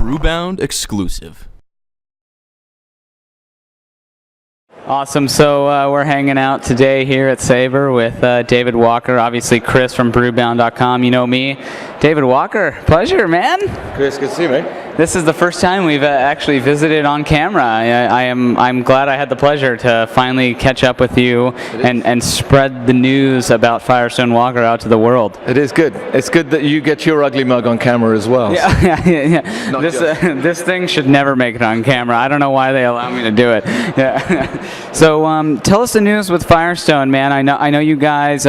Brewbound exclusive. Awesome. So we're hanging out today here at Sabre with David Walker, obviously Chris from brewbound.com. You know me. David Walker, pleasure, man. Chris, good to see you, mate. This is the first time we've actually visited on camera. I'm glad I had the pleasure to finally catch up with you and spread the news about Firestone Walker out to the world. It is good. It's good that you get your ugly mug on camera as well. Yeah. This thing should never make it on camera. I don't know why they allow me to do it. Yeah. So tell us the news with Firestone, man. I know you guys.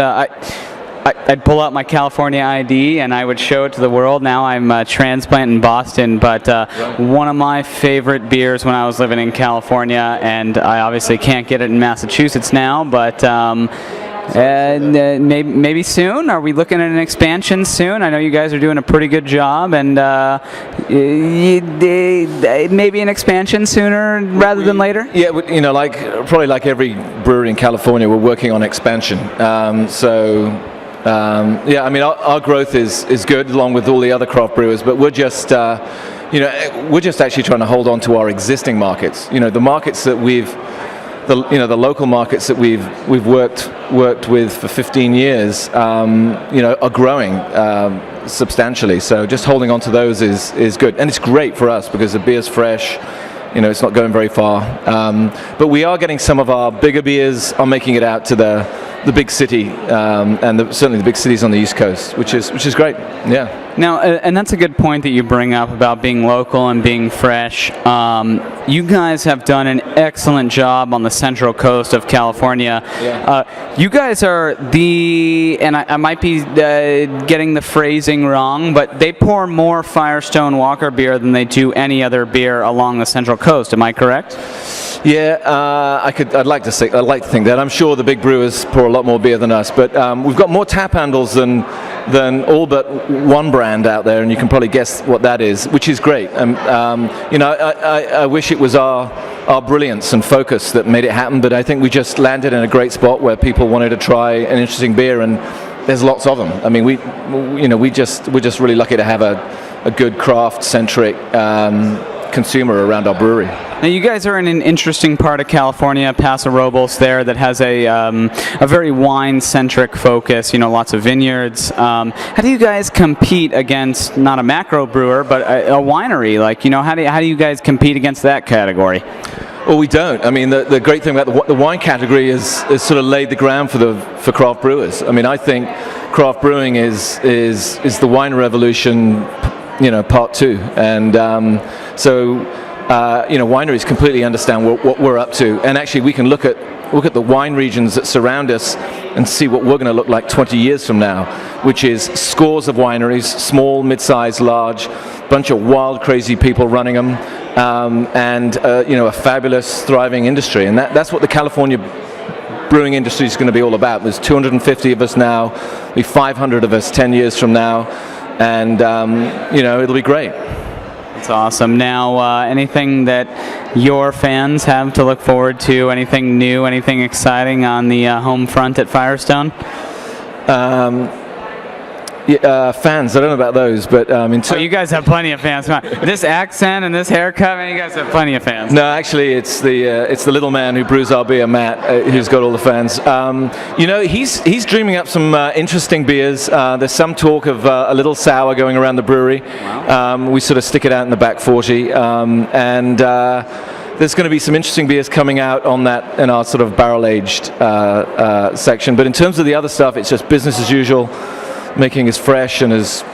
I'd pull out my California ID and I would show it to the world. Now I'm a transplant in Boston, but one of my favorite beers when I was living in California, and I obviously can't get it in Massachusetts now, but maybe soon. Are we looking at an expansion soon? I know you guys are doing a pretty good job, and maybe an expansion sooner rather than later? Yeah, you know, probably like every brewery in California, we're working on expansion. Yeah, I mean, our growth is good along with all the other craft brewers, but we're just actually trying to hold on to our existing markets. You know, the markets that the local markets that we've worked with for 15 years, are growing substantially. So just holding on to those is good, and it's great for us because the beer's fresh. You know, it's not going very far, but we are getting some of our bigger beers are making it out to the big city, and certainly the big cities on the East Coast, which is great. Yeah. Now, and that's a good point that you bring up about being local and being fresh. You guys have done an excellent job on the Central Coast of California. Yeah. You guys are and I might be getting the phrasing wrong, but they pour more Firestone Walker beer than they do any other beer along the Central Coast. Am I correct? Yeah, I'd like to think that. I'm sure the big brewers pour a lot more beer than us, but we've got more tap handles than all but one brand out there, and you can probably guess what that is, which is great. I wish it was our brilliance and focus that made it happen, but I think we just landed in a great spot where people wanted to try an interesting beer, and there's lots of them. I mean, we're just really lucky to have a good craft-centric consumer around our brewery. Now, you guys are in an interesting part of California, Paso Robles there, that has a very wine-centric focus, lots of vineyards. How do you guys compete against, not a macro brewer, but a winery? How do you guys compete against that category? Well, we don't. I mean, the great thing about the wine category is sort of laid the ground for craft brewers. I mean, I think craft brewing is the wine revolution, part two. And wineries completely understand what we're up to, and actually we can look at the wine regions that surround us and see what we're going to look like 20 years from now, which is scores of wineries, small, mid-sized, large, bunch of wild, crazy people running them, and a fabulous, thriving industry. And that's what the California brewing industry is going to be all about. There's 250 of us now, there'll be 500 of us 10 years from now, and it'll be great. That's awesome. Now, anything that your fans have to look forward to? Anything new? Anything exciting on the home front at Firestone? Fans. I don't know about those, but you guys have plenty of fans. Come on. This accent and this haircut, man, you guys have plenty of fans. No, actually, it's the little man who brews our beer, Matt, who's got all the fans. He's dreaming up some interesting beers. There's some talk of a little sour going around the brewery. Wow. We sort of stick it out in the back 40, and there's going to be some interesting beers coming out on that in our sort of barrel-aged section. But in terms of the other stuff, it's just business as usual, making as fresh and as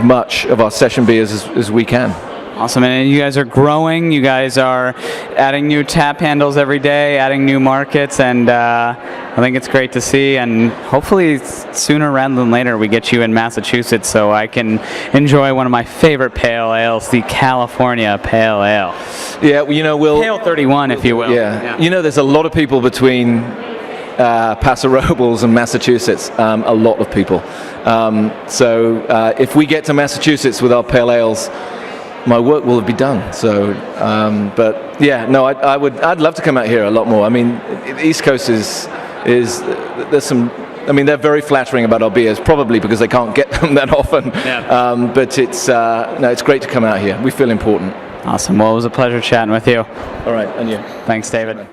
much of our session beers as we can. Awesome, and you guys are growing. You guys are adding new tap handles every day, adding new markets, and I think it's great to see. And hopefully, sooner rather than later, we get you in Massachusetts so I can enjoy one of my favorite pale ales, the California Pale Ale. Yeah, we'll Pale 31, if you will. Yeah. There's a lot of people between Paso Robles and Massachusetts, a lot of people. So if we get to Massachusetts with our pale ales, my work will be done. So, but yeah, no, I'd love to come out here a lot more. I mean, the East Coast is there's some I mean, they're very flattering about our beers, probably because they can't get them that often. Yeah. But it's no, it's great to come out here. We feel important. Awesome. Well, it was a pleasure chatting with you. All right, and you. Thanks, David.